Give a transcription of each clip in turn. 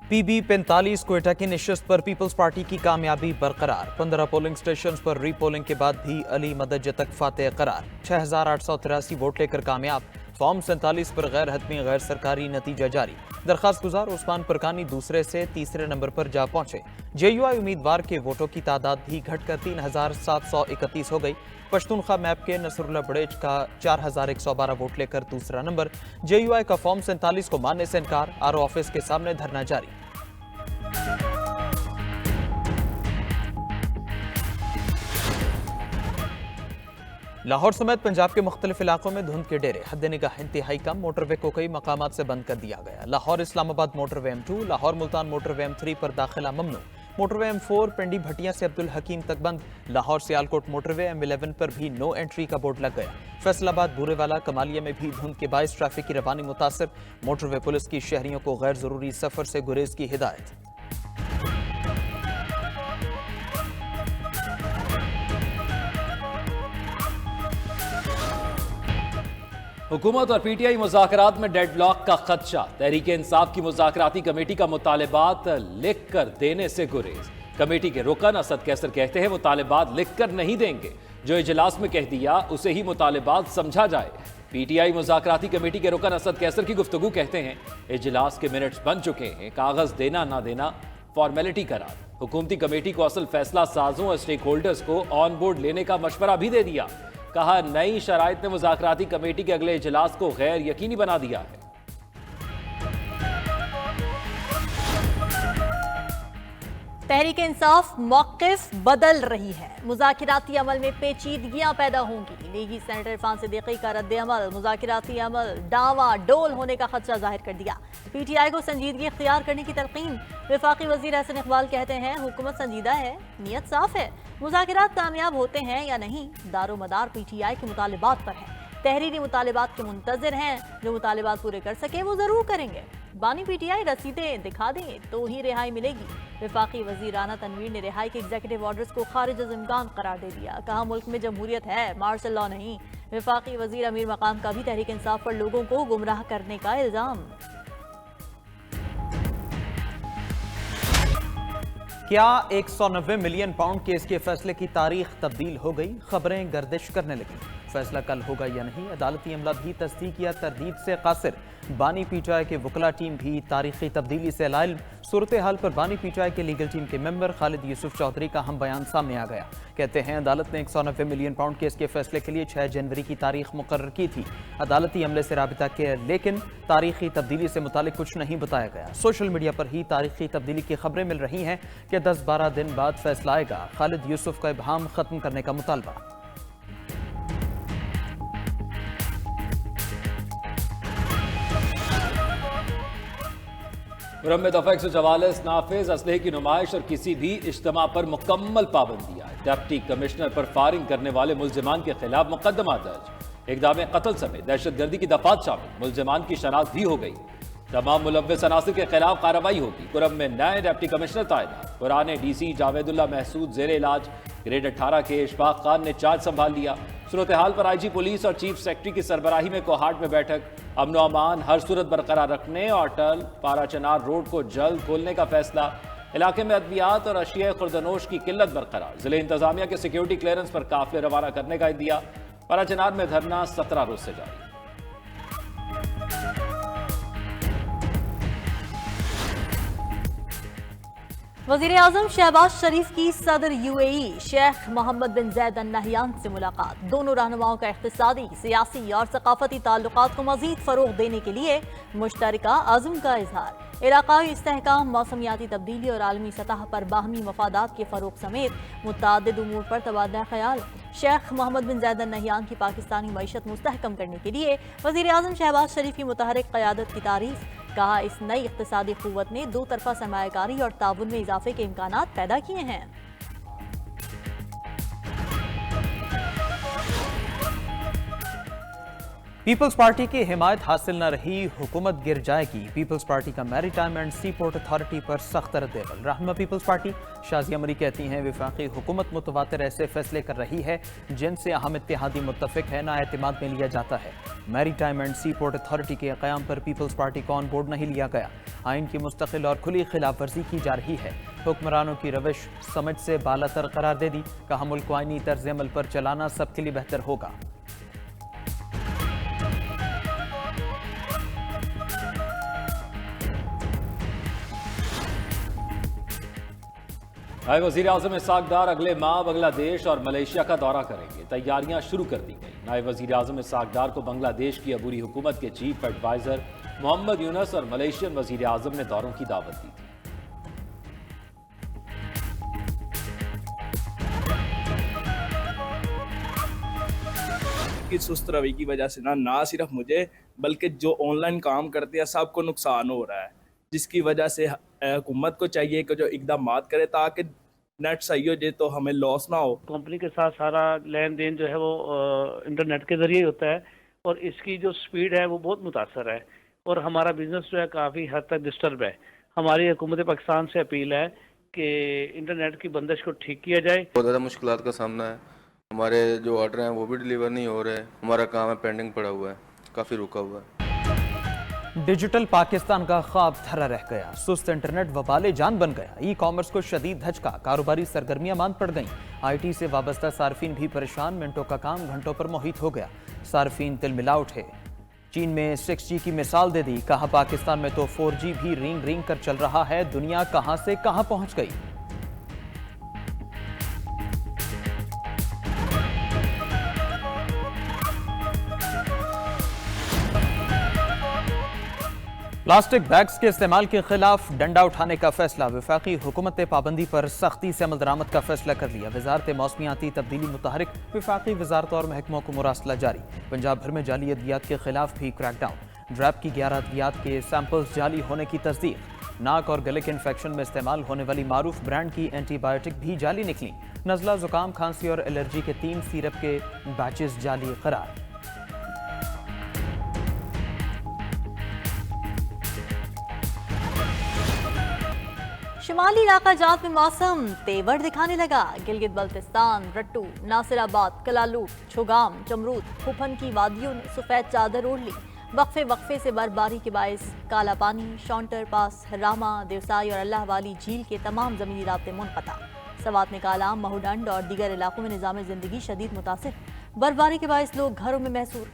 PB45 Quetta की नशिस्त पर people's party की कामयाबी बरकरार। 15 पोलिंग स्टेशन पर रीपोलिंग के बाद भी अली मदद तक फातेह करार। 6,883 वोट लेकर कामयाब। फॉर्म 47 पर गैर हतमी गैर सरकारी नतीजा जारी। दरखास्त गुजार उस्मान परकानी दूसरे से तीसरे नंबर पर जा पहुंचे। JUI उम्मीदवार के वोटों की तादाद भी घटकर 3,731 हो गई। पश्तूनख्वा मैप के नसरुल्लाह बड़ेज का 4,112 वोट लेकर दूसरा नंबर। JUI का फॉर्म 47 को मानने से इनकार। RO ऑफिस के सामने धरना जारी। लाहौर समेत पंजाब के मुख्तलिफ इलाकों में धुंध के डेरे। हद निगाह इंतहाई कम। मोटरवे को कई मकामात से बंद कर दिया गया। Lahore Islamabad motorway M2, Lahore Multan motorway M3 पर दाखिला ममनू। मोटरवे M4 पिंडी भटिया से अब्दुल हकीम तक बंद। लाहौर सियालकोट मोटरवे M11 पर भी नो एंट्री का बोर्ड लग गया। फैसलाबाद बूरेवाला कमालिया में भी धुंध के बायस ट्रैफिक की रवानी मुतासर। मोटरवे पुलिस की शहरियों को गैर जरूरी सफर से गुरेज की हिदायत। हुकूमत और PTI मुज़ाकरात में डेडलॉक का खदशा। तहरीक इंसाफ की मुज़ाकराती कमेटी का मुतालिबात लिख कर देने से गुरेज। कमेटी के रुकन असद कैसर कहते हैं मुतालिबात लिख कर नहीं देंगे, जो इजलास में कह दिया उसे ही मुतालिबात समझा जाए। PTI मुज़ाकराती कमेटी के रुकन असद कैसर की गुफ्तगू कहते हैं इजलास के मिनट्स बन चुके हैं, कागज देना ना देना फॉर्मेलिटी करार। हुकूमती कमेटी को असल फैसला साजों और स्टेक होल्डर्स को ऑन बोर्ड लेने का मशवरा भी दे दिया। कहा नई शराइत ने मुज़ाकराती कमेटी के अगले इजलास को गैर यकीनी बना दिया है। तहरीक इंसाफ मौक़िफ़ बदल रही है। मुज़ाकराती अमल में पेचीदगियां पैदा होंगी। लीगी सेनेटर इरफान सिद्दीकी का रद्द अमल मुज़ाकराती अमल डावा डोल होने का खदशा जाहिर कर दिया। PTI को संजीदगी इख्तियार करने की तलकीन। वफाकी वज़ीर एहसन इकबाल कहते हैं हुकूमत संजीदा है, नीयत साफ है। मुज़ाकरात कामयाब होते हैं या नहीं, दारो मदार PTI के मुतालिबात पर है। तहरीरी मुतालिबात के मुंतज़िर हैं, जो मुतालिबात पूरे कर सके वो ज़रूर करेंगे। बानी PTI रसीदें दिखा दें तो ही रिहाई मिलेगी। वफाकी वज़ीर राना तनवीर ने रिहाई के एग्जीक्यूटिव ऑर्डर्स को खारिज अज़ इम्कान करार दे दिया। कहा मुल्क में जमहूरियत है, मार्शल लॉ नहीं। वफाकी वज़ीर अमीर मकाम का भी तहरीक इंसाफ पर लोगों को गुमराह करने का इल्ज़ाम। क्या 190 मिलियन पाउंड केस के फैसले की तारीख तब्दील हो गई? खबरें गर्दिश करने लगी। फैसला कल होगा या नहीं, अदालती अमला भी तस्दीक या तरदीद से कासिर। बानी PTI के वकला टीम भी तारीखी तब्दीली से लाइल। सूरत हाल पर बानी PTI के लीगल टीम के मेंबर खालिद यूसुफ चौधरी का हम बयान सामने आ गया। कहते हैं अदालत ने 190 मिलियन पाउंड केस के फैसले के लिए 6 जनवरी की तारीख मुकर्रर की थी। अदालती अमले से राबिता किया, लेकिन तारीखी तब्दीली से मुतालिक कुछ नहीं बताया गया। सोशल मीडिया पर ही तारीखी तब्दीली की खबरें मिल रही हैं कि 10-12 दिन बाद फैसला आएगा। खालिद यूसुफ का इबहाम खत्म करने का मुतालबा। मुरम्मे दफ़ा 144 नाफिज असलहे की नुमाइश और किसी भी इज्तिमा पर मुकम्मल पाबंदियाँ। डिप्टी कमिश्नर पर फायरिंग करने वाले मुल्जिमान के खिलाफ मुकदमा दर्ज। इक़दाम कत्ल समेत दहशतगर्दी की दफात शामिल। मुल्जिमान की शनाख्त भी हो गई। तमाम मुलव्विस अनासिर के खिलाफ कार्रवाई होगी। कुरम में नए डिप्टी कमिश्नर तैनात। पुराने DC जावेदुल्ला महसूद जेर इलाज। ग्रेड 18 के इशफाक खान ने चार्ज संभाल लिया। सूरत हाल पर IG पुलिस और चीफ सेक्रेटरी की सरबराही में कोहाट में बैठक। अमन व अमान हर सूरत बरकरार रखने और अटल पारा चनार रोड को जल्द खोलने का फैसला। इलाके में अद्वियात और अशिया खुर्दनोश की किल्लत बरकरार। जिले इंतजामिया के सिक्योरिटी क्लियरेंस पर काफिले रवाना करने का इंदिया। पारा चनार में धरना 17 रोज से जारी। वज़ीर आज़म शहबाज शरीफ की सदर UAE शेख मोहम्मद बिन ज़ैद अल नहयान से मुलाकात। दोनों रहनुमाओं का इक़्तिसादी, सियासी और सकाफती ताल्लुकात को मज़ीद फ़रोग़ देने के लिए मुश्तरका अज़्म का इज़हार। इलाक़ाई इस्तेहकाम, मौसमियाती तब्दीली और आलमी सतह पर बाहमी मफादात के फ़रोग़ समेत मुतअद्दिद उमूर पर तबादला ख़याल। शेख मोहम्मद बिन ज़ैद अल नहयान की पाकिस्तानी मईशत मुस्तहकम करने के लिए वज़ीर आज़म शहबाज शरीफ की मुतहर्रिक क़यादत की तारीफ़। कहा इस नई इक़्तिसादी क़ुव्वत ने दो तरफ़ा सरमायाकारी और ताउन में इजाफे के इम्कानात पैदा किए हैं। पीपल्स पार्टी की हिमायत हासिल न रही, हुकूमत गिर जाएगी। पीपल्स पार्टी का maritime and sea port authority पर सख्त रद्द-ए-अमल। रहनुमा पीपल्स पार्टी शाजिया मरी कहती हैं वफाकी हुकूमत मुतवातिर ऐसे फैसले कर रही है जिनसे अहम इत्तेहादी मुत्तफिक है ना एतमाद में लिया जाता है। Maritime and sea port authority के क़याम पर पीपल्स पार्टी को ऑन बोर्ड नहीं लिया गया। आइन की मुस्तकिल और खुली खिलाफ वर्जी की जा रही है। हुक्मरानों की रविश समझ से बालातर करार दे दी। कहा मुल्क को आइनी तर्ज अमल पर चलाना सबके लिए बेहतर होगा। नायब वज़ीर आज़म इसहाक़ डार अगले माह बांग्लादेश और मलेशिया का दौरा करेंगे। तैयारियां शुरू कर दी गई। नायब वज़ीर आज़म इसहाक़ डार को बांग्लादेश की अबूरी हुकूमत के चीफ एडवाइज़र मोहम्मद यूनस और मलेशियन वज़ीर आज़म ने दौरों की दावत दी थी। की सुस्त रवैये की वजह से ना सिर्फ मुझे बल्कि जो ऑनलाइन काम करते हैं सबको नुकसान हो रहा है, जिसकी वजह से हुकूमत को चाहिए कि जो इकदाम करे ताकि नेट सही हो जाए तो हमें लॉस ना हो। कंपनी के साथ सारा लेन देन जो है वो इंटरनेट के ज़रिए होता है और इसकी जो स्पीड है वो बहुत मुतासर है और हमारा बिजनेस जो है काफ़ी हद तक डिस्टर्ब है। हमारी हुकूमत पाकिस्तान से अपील है कि इंटरनेट की बंदिश को ठीक किया जाए। बहुत ज़्यादा मुश्किलात का सामना है। हमारे जो ऑर्डर हैं वो भी डिलीवर नहीं हो रहे। हमारा काम है पेंडिंग पड़ा हुआ है, काफ़ी रुका हुआ है। डिजिटल पाकिस्तान का ख्वाब धरा रह गया। सुस्त इंटरनेट वबाले जान बन गया। ई कॉमर्स को शदीद धचका, कारोबारी सरगर्मियां मांद पड़ गईं। IT से वाबस्ता सार्फिन भी परेशान। मिनटों का काम घंटों पर मोहित हो गया। सार्फिन तिलमिला उठे। चीन में 6G की मिसाल दे दी। कहा पाकिस्तान में तो 4G भी रिंग रिंग कर चल रहा है। दुनिया कहां से कहां पहुंच गई। प्लास्टिक बैग्स के इस्तेमाल के खिलाफ डंडा उठाने का फैसला। वफाकी हुकूमत ने पाबंदी पर सख्ती से अमल दरामद का फैसला कर लिया। वजारत मौसमियाती तब्दीली मुतहरिक। वफाकी वजारत और महकमों को मुरासला जारी। पंजाब भर में जाली अद्वियात के खिलाफ भी क्रैकडाउन। ड्रैप की 11 अद्वियात के सैंपल्स जाली होने की तस्दीक। नाक और गले के इन्फेक्शन में इस्तेमाल होने वाली मारूफ ब्रांड की एंटीबायोटिक भी जाली निकली। नज़ला, जुकाम, खांसी और एलर्जी के 3 सिरप के बैचेस जाली करार। शुमाली इलाका जात में मौसम तेवर दिखाने लगा। गिलगित बल्तिस्तान, रट्टू, नासिराबाद, कलालूट, छुगाम, चमरूद, फुफन की वादियों ने सफ़ेद चादर ओढ़ ली। वक्फे वक्फे से बर्फबारी के बायस काला पानी, शॉन्टर पास, रामा, देवसाई और अल्लाह वाली झील के तमाम ज़मीनी राब्ते मुनक़ता। सवात में कालाम, महूडंड और दीगर इलाकों में निज़ाम ज़िंदगी शदीद मुतासिर। बर्फबारी के बायस लोग घरों में महसूर।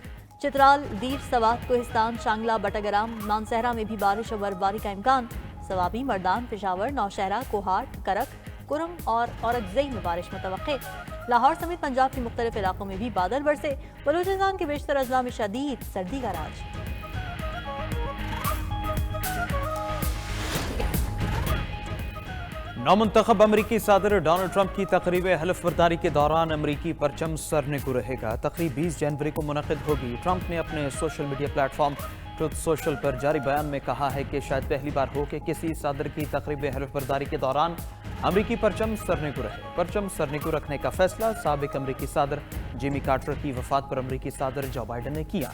चित्राल, दीर, सवात, कोहिस्तान, शांगला, बटाग्राम, मानसहरा में भी बारिश और बर्फबारी का इम्कान। सवाबी, मर्दान, पेशावर, नौशहरा, कोहाट, करक, कुरम और औरंगज़ई में बारिश मुतवक्के। लाहौर समेत पंजाब के मुख्तलिफ इलाकों में भी बादल बरसे। बलूचिस्तान के बेशतर अजला में शदीद सर्दी का राज। नौमुंतखब अमरीकी सदर डोनाल्ड ट्रंप की तकरीब हल्फ बर्दारी के दौरान अमरीकी परचम सरनेगू रहेगा। तकरीब 20 जनवरी को मुनक़िद होगी। ट्रंप ने अपने social media platform truth social पर जारी बयान में कहा है कि शायद पहली बार हो कि किसी सदर की तकरीब हल्फ बर्दारी के दौरान अमरीकी परचम सरनेगू रहे। परचम सरनेगू रखने का फैसला साबिक अमरीकी सदर जिमी कार्टर की वफात पर अमरीकी सदर जो बाइडन ने किया।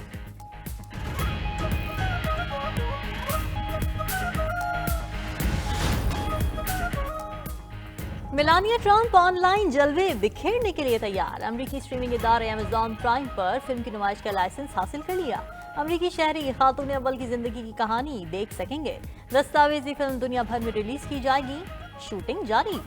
मेलानिया ट्रंप ऑनलाइन जलवे बिखेरने के लिए तैयार। अमरीकी स्ट्रीमिंग इदारे अमेज़न प्राइम पर फिल्म की नुमाइश का लाइसेंस हासिल कर लिया। अमरीकी शहरी खातून अव्वल की जिंदगी की कहानी देख सकेंगे। दस्तावेजी फिल्म दुनिया भर में रिलीज की जाएगी। शूटिंग जारी।